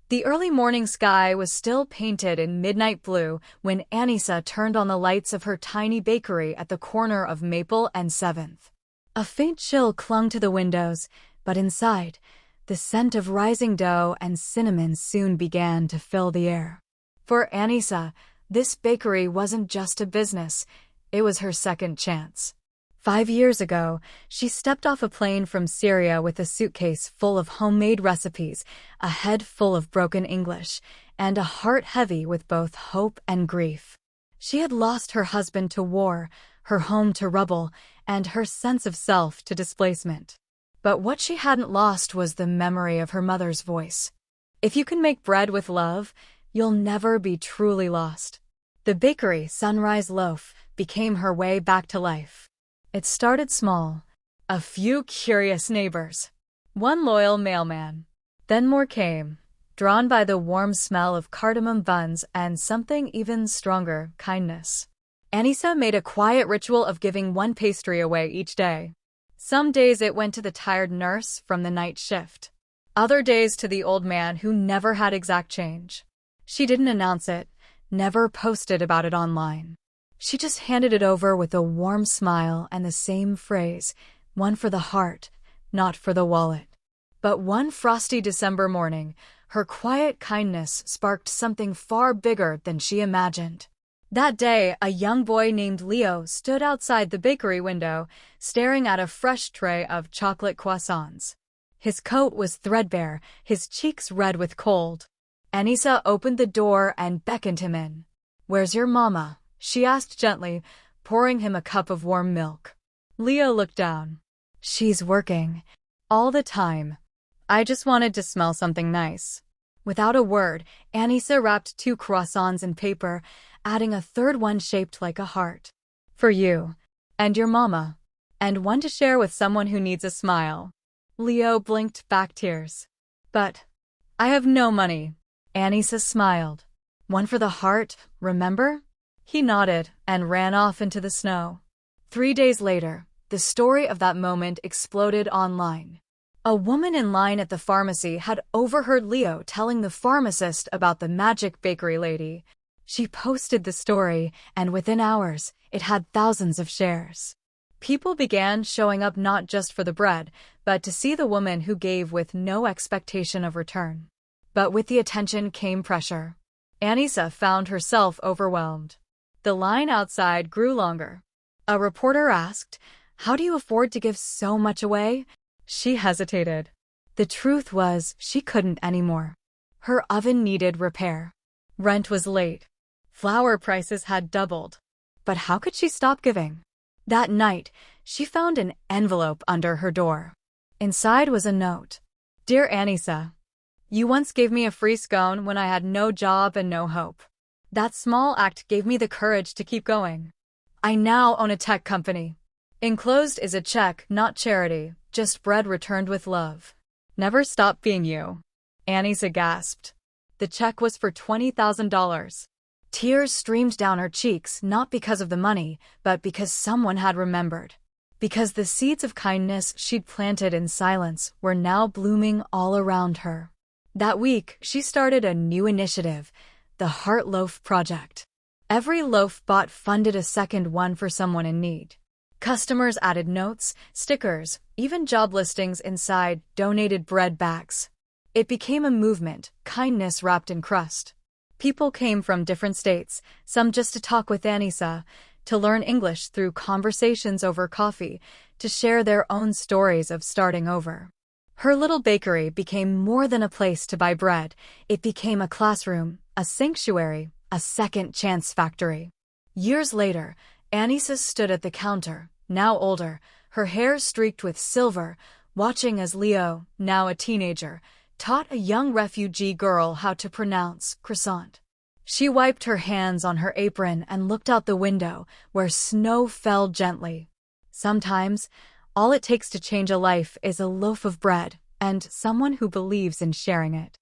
The early morning sky was still painted in midnight blue when Anissa turned on the lights of her tiny bakery at the corner of Maple and 7th. A faint chill clung to the windows, but inside, the scent of rising dough and cinnamon soon began to fill the air. For Anissa, this bakery wasn't just a business, it was her second chance. 5 years ago, she stepped off a plane from Syria with a suitcase full of homemade recipes, a head full of broken English, and a heart heavy with both hope and grief. She had lost her husband to war, her home to rubble, and her sense of self to displacement. But what she hadn't lost was the memory of her mother's voice. If you can make bread with love, you'll never be truly lost. The bakery, Sunrise Loaf, became her way back to life. It started small. A few curious neighbors. One loyal mailman. Then more came, drawn by the warm smell of cardamom buns and something even stronger, kindness. Anissa made a quiet ritual of giving one pastry away each day. Some days it went to the tired nurse from the night shift. Other days to the old man who never had exact change. She didn't announce it, never posted about it online. She just handed it over with a warm smile and the same phrase, one for the heart, not for the wallet. But one frosty December morning, her quiet kindness sparked something far bigger than she imagined. That day, a young boy named Leo stood outside the bakery window, staring at a fresh tray of chocolate croissants. His coat was threadbare, his cheeks red with cold. Anissa opened the door and beckoned him in. "Where's your mama?" she asked gently, pouring him a cup of warm milk. Leo looked down. "She's working. All the time. I just wanted to smell something nice." Without a word, Anissa wrapped 2 croissants in paper, adding a third one shaped like a heart. "For you. And your mama. And one to share with someone who needs a smile." Leo blinked back tears. "But I have no money." Anissa smiled. "One for the heart, remember?" He nodded and ran off into the snow. 3 days later, the story of that moment exploded online. A woman in line at the pharmacy had overheard Leo telling the pharmacist about the magic bakery lady. She posted the story, and within hours, it had thousands of shares. People began showing up not just for the bread, but to see the woman who gave with no expectation of return. But with the attention came pressure. Anissa found herself overwhelmed. The line outside grew longer. A reporter asked, "How do you afford to give so much away?" She hesitated. The truth was, she couldn't anymore. Her oven needed repair. Rent was late. Flour prices had doubled. But how could she stop giving? That night, she found an envelope under her door. Inside was a note. "Dear Anissa, you once gave me a free scone when I had no job and no hope. That small act gave me the courage to keep going. I now own a tech company. Enclosed is a check, not charity, just bread returned with love. Never stop being you." Anissa gasped. The check was for $20,000. Tears streamed down her cheeks, not because of the money, but because someone had remembered. Because the seeds of kindness she'd planted in silence were now blooming all around her. That week, she started a new initiative, the Heart Loaf Project. Every loaf bought funded a second one for someone in need. Customers added notes, stickers, even job listings inside donated bread bags. It became a movement, kindness wrapped in crust. People came from different states, some just to talk with Anissa, to learn English through conversations over coffee, to share their own stories of starting over. Her little bakery became more than a place to buy bread. It became a classroom, a sanctuary, a second chance factory. Years later, Anissa stood at the counter, now older, her hair streaked with silver, watching as Leo, now a teenager, taught a young refugee girl how to pronounce croissant. She wiped her hands on her apron and looked out the window, where snow fell gently. Sometimes, all it takes to change a life is a loaf of bread and someone who believes in sharing it.